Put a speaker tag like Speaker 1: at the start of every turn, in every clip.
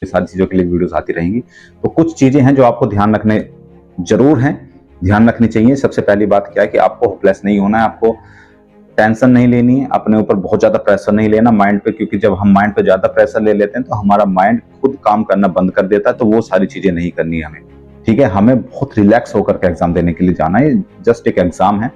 Speaker 1: सारी चीज़ों के लिए वीडियोस आती रहेंगी। तो कुछ चीज़ें हैं जो आपको ध्यान रखने ज़रूर हैं, ध्यान रखनी चाहिए। सबसे पहली बात क्या है कि आपको होपलेस नहीं होना है, आपको टेंशन नहीं लेनी है, अपने ऊपर बहुत ज़्यादा प्रेशर नहीं लेना माइंड पे, क्योंकि जब हम माइंड पे ज़्यादा प्रेशर ले लेते हैं तो हमारा माइंड खुद काम करना बंद कर देता है, तो वो सारी चीज़ें नहीं करनी है हमें, ठीक है? हमें बहुत रिलैक्स होकर के एग्ज़ाम देने के लिए जाना है, जस्ट एक एग्ज़ाम है।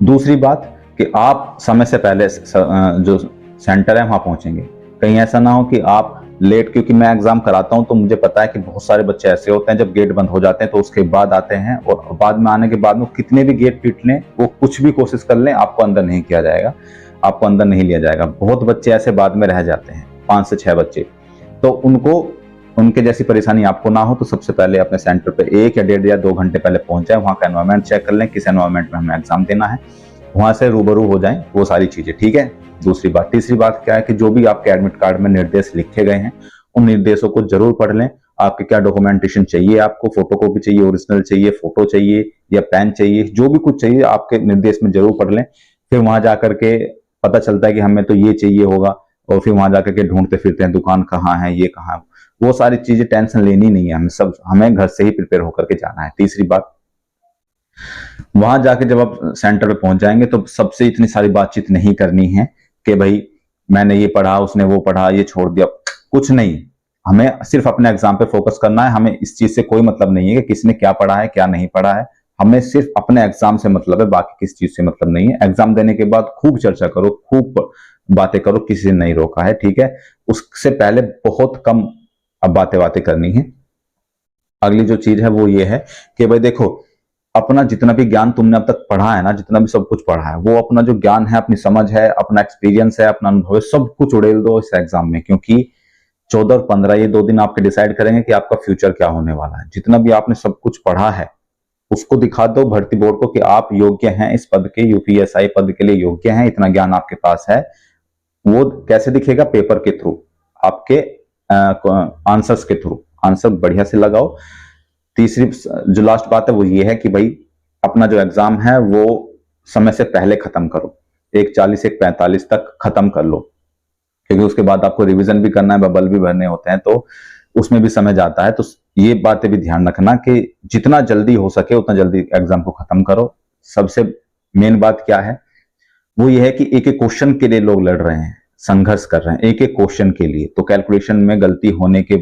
Speaker 1: दूसरी बात कि आप समय से पहले जो सेंटर है वहाँ पहुँचेंगे। कहीं ऐसा ना हो कि आप लेट, क्योंकि मैं एग्जाम कराता हूं तो मुझे पता है कि बहुत सारे बच्चे ऐसे होते हैं जब गेट बंद हो जाते हैं तो उसके बाद आते हैं, और बाद में आने के बाद में कितने भी गेट पीट लें, वो कुछ भी कोशिश कर लें, आपको अंदर नहीं किया जाएगा, आपको अंदर नहीं लिया जाएगा। बहुत बच्चे ऐसे बाद में रह जाते हैं, 5 से 6 बच्चे। तो उनको, उनके जैसी परेशानी आपको ना हो तो सबसे पहले अपने सेंटर पे 1 या 1.5 या 2 घंटे पहले पहुंच जाए, वहां का एनवायरमेंट चेक कर लें, किस एनवायरमेंट में हमें एग्जाम देना है, वहां से रूबरू हो जाएं, वो सारी चीजें, ठीक है? दूसरी बात। तीसरी बात क्या है कि जो भी आपके एडमिट कार्ड में निर्देश लिखे गए हैं उन निर्देशों को जरूर पढ़ लें। आपके क्या डॉक्यूमेंटेशन चाहिए, आपको फोटोकॉपी चाहिए, ओरिजिनल चाहिए, फोटो चाहिए या पेन चाहिए, जो भी कुछ चाहिए आपके निर्देश में जरूर पढ़ लें। फिर वहां जाकर के पता चलता है कि हमें तो ये चाहिए होगा, और फिर वहां जाकर के ढूंढते फिरते हैं दुकान कहाँ है, ये कहाँ है, वो सारी चीजें टेंशन लेनी नहीं है, हमें घर से ही प्रिपेयर होकर के जाना है। तीसरी बात, वहां जाके जब आप सेंटर पे पहुंच जाएंगे तो सबसे इतनी सारी बातचीत नहीं करनी है कि भाई मैंने ये पढ़ा, उसने वो पढ़ा, ये छोड़ दिया, कुछ नहीं। हमें सिर्फ अपने एग्जाम पे फोकस करना है। हमें इस चीज से कोई मतलब नहीं है कि किसने क्या पढ़ा है क्या नहीं पढ़ा है, हमें सिर्फ अपने एग्जाम से मतलब है, बाकी किस चीज से मतलब नहीं है। एग्जाम देने के बाद खूब चर्चा करो, खूब बातें करो, किसी ने नहीं रोका है, ठीक है? उससे पहले बहुत कम अब बातें करनी है। अगली जो चीज है वो ये है कि भाई देखो, अपना जितना भी ज्ञान तुमने अब तक पढ़ा है ना, जितना भी सब कुछ पढ़ा है, वो अपना जो ज्ञान है, अपनी समझ है, अपना एक्सपीरियंस है, अपना अनुभव है, सब कुछ उड़ेल दो इस एग्जाम में, क्योंकि 14 और 15 ये 2 दिन आपके डिसाइड करेंगे कि आपका फ्यूचर क्या होने वाला है। जितना भी आपने सब कुछ पढ़ा है उसको दिखा दो भर्ती बोर्ड को कि आप योग्य हैं इस पद के, यूपीएसआई पद के लिए योग्य हैं, इतना ज्ञान आपके पास है। वो कैसे दिखेगा? पेपर के थ्रू, आपके आंसर्स के थ्रू। आंसर बढ़िया से लगाओ। तीसरी जो लास्ट बात है वो ये है कि भाई अपना जो एग्जाम है वो समय से पहले खत्म करो, 1:40 1:45 तक खत्म कर लो, क्योंकि उसके बाद आपको रिवीजन भी करना है, बबल भी भरने होते हैं, तो उसमें भी समय जाता है। तो ये बातें भी ध्यान रखना कि जितना जल्दी हो सके उतना जल्दी एग्जाम को खत्म करो। सबसे मेन बात क्या है वो ये है कि एक एक क्वेश्चन के लिए लोग लड़ रहे हैं, संघर्ष कर रहे हैं, एक एक क्वेश्चन के लिए। तो कैलकुलेशन में गलती होने के